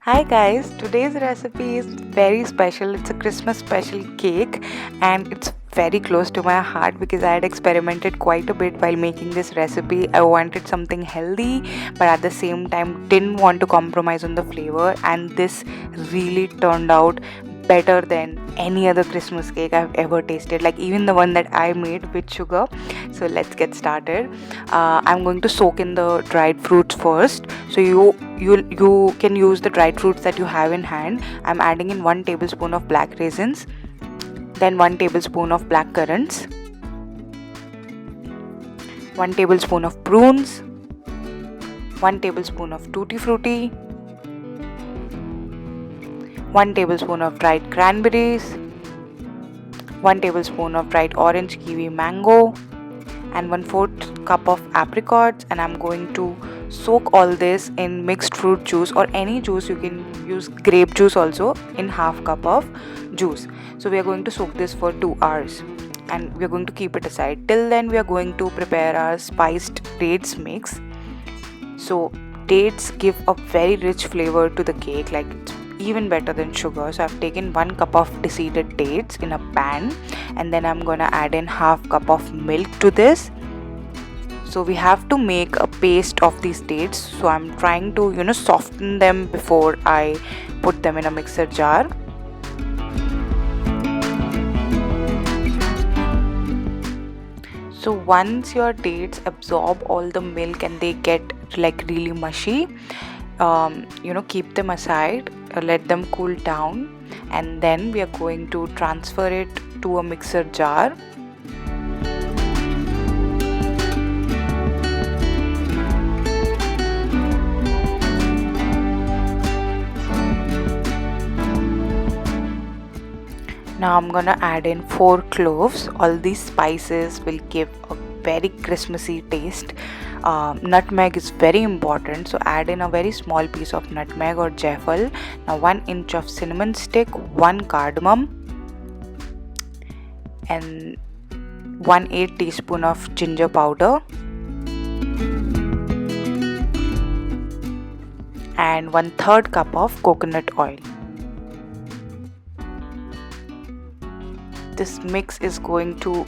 Hi guys, today's recipe is very special. It's a Christmas special cake and it's very close to my heart because I had experimented quite a bit while making this recipe. I wanted something healthy but at the same time didn't want to compromise on the flavor, and this really turned out better than any other Christmas cake I've ever tasted, like even the one that I made with sugar. So let's get started. I'm going to soak in the dried fruits first. So you can use the dried fruits that you have in hand. I'm adding in 1 tablespoon of black raisins, then 1 tablespoon of black currants, 1 tablespoon of prunes, 1 tablespoon of Tutti Frutti, 1 tablespoon of dried cranberries, 1 tablespoon of dried orange, kiwi, mango, and 1/4 cup of apricots. And I'm going to soak all this in mixed fruit juice or any juice. You can use grape juice also in ½ cup of juice. So we are going to soak this for 2 hours and we are going to keep it aside. Till then we are going to prepare our spiced dates mix. So dates give a very rich flavor to the cake, like it's even better than sugar. So I've taken 1 cup of Deseeded Dates in a pan, and then I'm gonna add in ½ cup of milk to this. So we have to make a paste of these dates. So I'm trying to soften them before I put them in a mixer jar. So once your dates absorb all the milk and they get like really mushy, keep them aside, let them cool down, and then we are going to transfer it to a mixer jar. Now I'm gonna add in 4 cloves. All these spices will give a very Christmassy taste. Nutmeg is very important, so add in a very small piece of nutmeg or jaffle. Now 1 inch of cinnamon stick, 1 cardamom, and 1/8 teaspoon of ginger powder, and 1/3 cup of coconut oil. This mix is going to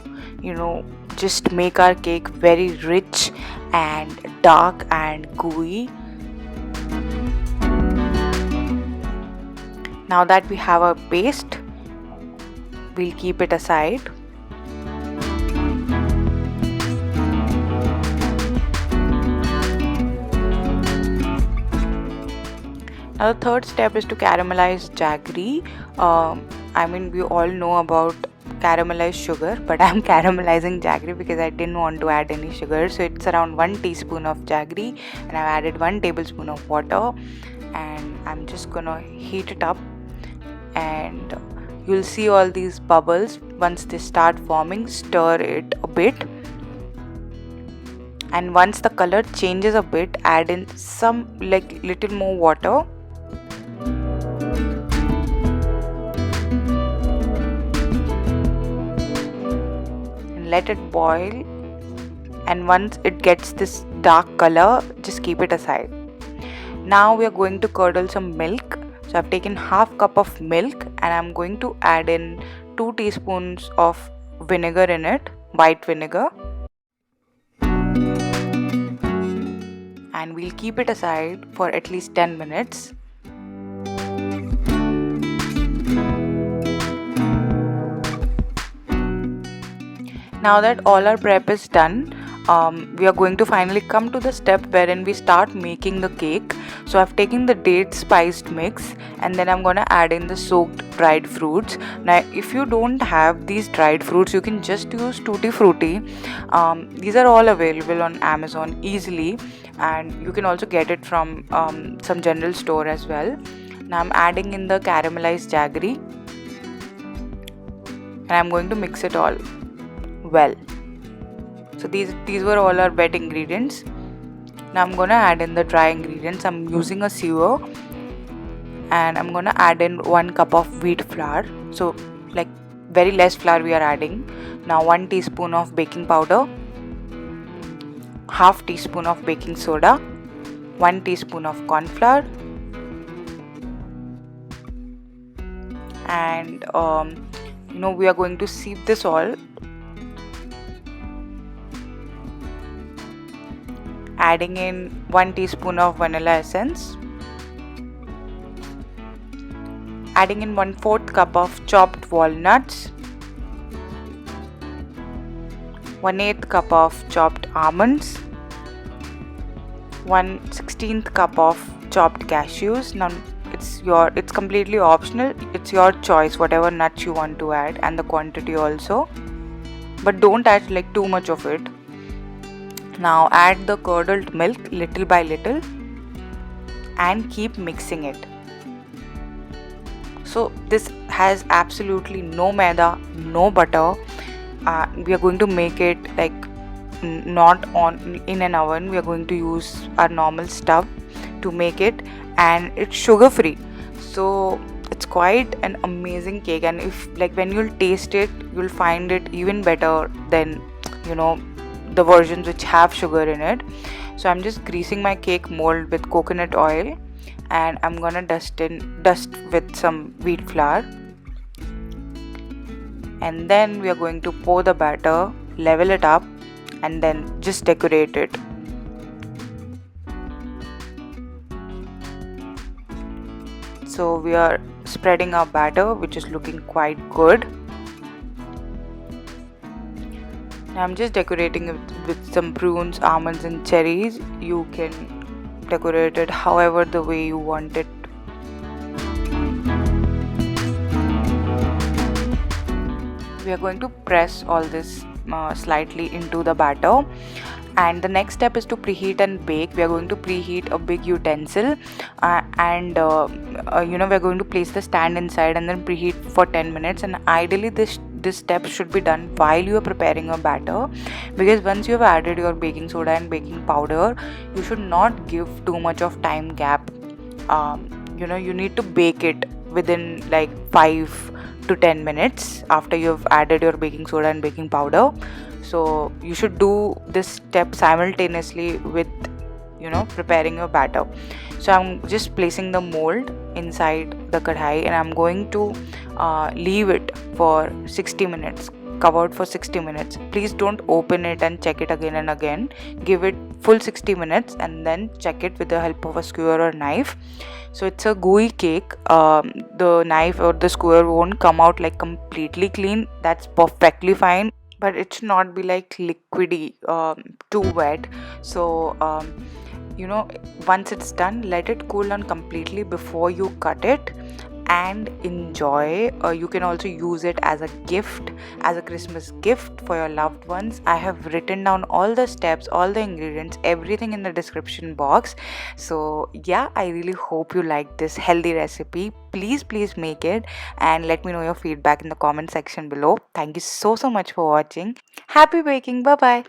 just make our cake very rich and dark and gooey. Now that we have our paste, we'll keep it aside. Now the third step is to caramelize jaggery. We all know about caramelized sugar, but I'm caramelizing jaggery because I didn't want to add any sugar. So it's around 1 teaspoon of jaggery, and I've added 1 tablespoon of water, and I'm just gonna heat it up, and you'll see all these bubbles. Once they start forming, stir it a bit, and once the color changes a bit, add in some little more water. Let it boil, and once it gets this dark color, just keep it aside. Now we are going to curdle some milk. So I've taken ½ cup of milk, and I'm going to add in 2 teaspoons of vinegar in it, white vinegar, and we'll keep it aside for at least 10 minutes. Now that all our prep is done, we are going to finally come to the step wherein we start making the cake. So I've taken the date spiced mix, and then I'm gonna add in the soaked dried fruits. Now if you don't have these dried fruits, you can just use Tutti Frutti. These are all available on Amazon easily, and you can also get it from some general store as well. Now I'm adding in the caramelized jaggery, and I'm going to mix it all well. So these were all our wet ingredients. Now I'm gonna add in the dry ingredients. I'm using a sieve, and I'm gonna add in 1 cup of wheat flour. So very less flour we are adding. Now 1 teaspoon of baking powder, ½ teaspoon of baking soda, 1 teaspoon of corn flour, and we are going to sieve this all, adding in 1 teaspoon of vanilla essence, adding in 1/4 cup of chopped walnuts, 1/8 cup of chopped almonds, 1/16 cup of chopped cashews. Now it's completely optional, it's your choice whatever nuts you want to add, and the quantity also, but don't add like too much of it. Now add the curdled milk little by little and keep mixing it. So this has absolutely no maida, no butter. We are going to make it like not on in an oven. We are going to use our normal stove to make it, and it's sugar free, so it's quite an amazing cake. And if like when you'll taste it, you'll find it even better than the versions which have sugar in it. So I'm just greasing my cake mold with coconut oil, and I'm gonna dust with some wheat flour, and then we are going to pour the batter, level it up, and then just decorate it. So we are spreading our batter, which is looking quite good. Now I'm just decorating it with some prunes, almonds and cherries. You can decorate it however the way you want it. We are going to press all this slightly into the batter, and the next step is to preheat and bake. We are going to preheat a big utensil, and we're going to place the stand inside and then preheat for 10 minutes. And ideally this step should be done while you are preparing your batter, because once you have added your baking soda and baking powder, you should not give too much of time gap. You need to bake it within like 5 to 10 minutes after you've added your baking soda and baking powder. So you should do this step simultaneously with preparing your batter. So I'm just placing the mold inside the kadhai, and I'm going to leave it for 60 minutes, covered for 60 minutes. Please don't open it and check it again and again. Give it full 60 minutes and then check it with the help of a skewer or knife. So it's a gooey cake. The knife or the skewer won't come out like completely clean. That's perfectly fine, but it should not be like liquidy, too wet. So once it's done, let it cool down completely before you cut it and enjoy. You can also use it as a gift, as a Christmas gift for your loved ones. I have written down all the steps, all the ingredients, everything in the description box. So yeah, I really hope you like this healthy recipe. Please make it and let me know your feedback in the comment section below. Thank you so much for watching. Happy baking. Bye bye.